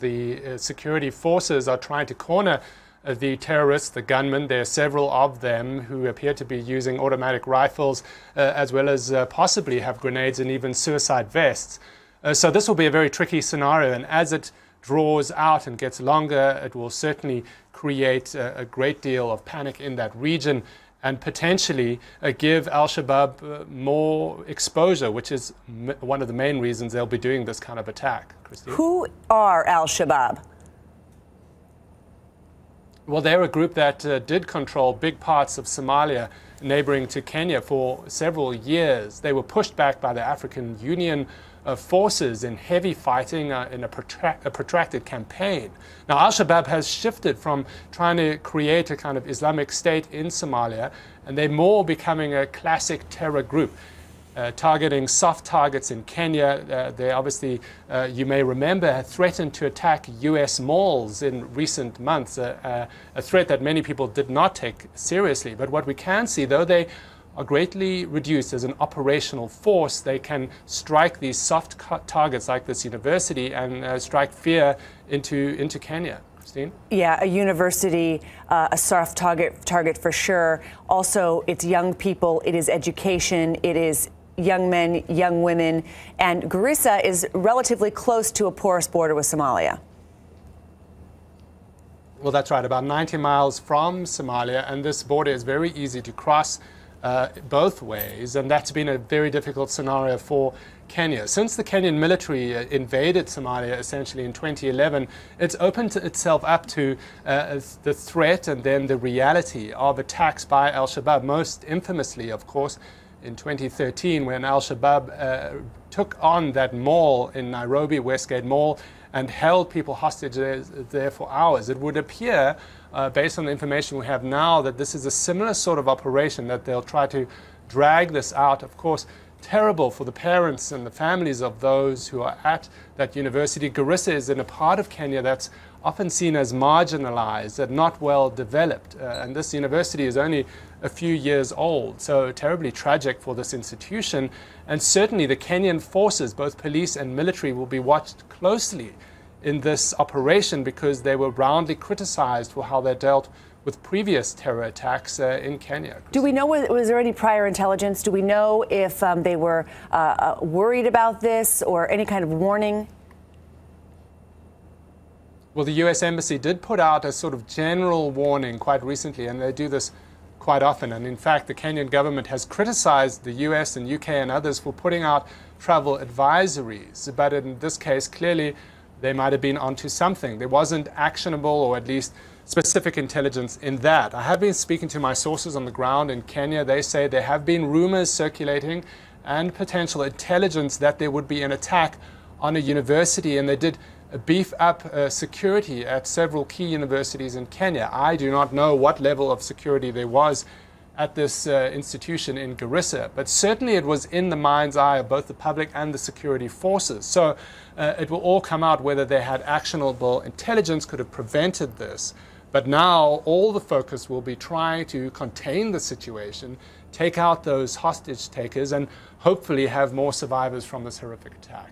the security forces are trying to corner the terrorists, the gunmen. There are several of them who appear to be using automatic rifles as well as possibly have grenades and even suicide vests. So this will be a very tricky scenario, and as it draws out and gets longer, it will certainly create a great deal of panic in that region and potentially give Al-Shabaab more exposure, which is one of the main reasons they'll be doing this kind of attack. Christine? Who are Al-Shabaab? Well, they're a group that did control big parts of Somalia, neighboring to Kenya, for several years. They were pushed back by the African Union forces in heavy fighting in a protracted campaign. Now, Al-Shabaab has shifted from trying to create a kind of Islamic state in Somalia, and they're more becoming a classic terror group, targeting soft targets in Kenya. They obviously, you may remember, had threatened to attack U.S. malls in recent months, a threat that many people did not take seriously. But what we can see, though they are greatly reduced as an operational force, they can strike these soft targets like this university and strike fear into Kenya. Christine? Yeah, a university, a soft target for sure. Also, it's young people, it is education, it is young men, young women, and Garissa is relatively close to a porous border with Somalia. Well, that's right, about 90 miles from Somalia, and this border is very easy to cross both ways, and that's been a very difficult scenario for Kenya. Since the Kenyan military invaded Somalia essentially in 2011, it's opened itself up to the threat and then the reality of attacks by Al-Shabaab, most infamously, of course, in 2013 when Al-Shabaab took on that mall in Nairobi, Westgate Mall, and held people hostage there for hours. It would appear, based on the information we have now, that this is a similar sort of operation, that they'll try to drag this out. Of course, terrible for the parents and the families of those who are at that university. Garissa is in a part of Kenya that's often seen as marginalized and not well developed. And this university is only a few years old, so terribly tragic for this institution. And certainly the Kenyan forces, both police and military, will be watched closely in this operation because they were roundly criticized for how they dealt with previous terror attacks in Kenya. Do we know, was there any prior intelligence? Do we know if they were worried about this or any kind of warning? Well, the U.S. Embassy did put out a sort of general warning quite recently, and they do this quite often. And in fact, the Kenyan government has criticized the U.S. and UK and others for putting out travel advisories. But in this case, clearly, they might have been onto something. There wasn't actionable or at least specific intelligence in that. I have been speaking to my sources on the ground in Kenya. They say there have been rumors circulating and potential intelligence that there would be an attack on a university, and they did beef up security at several key universities in Kenya. I do not know what level of security there was at this institution in Garissa, but certainly it was in the mind's eye of both the public and the security forces. So it will all come out whether they had actionable intelligence, could have prevented this. But now all the focus will be trying to contain the situation, take out those hostage takers, and hopefully have more survivors from this horrific attack.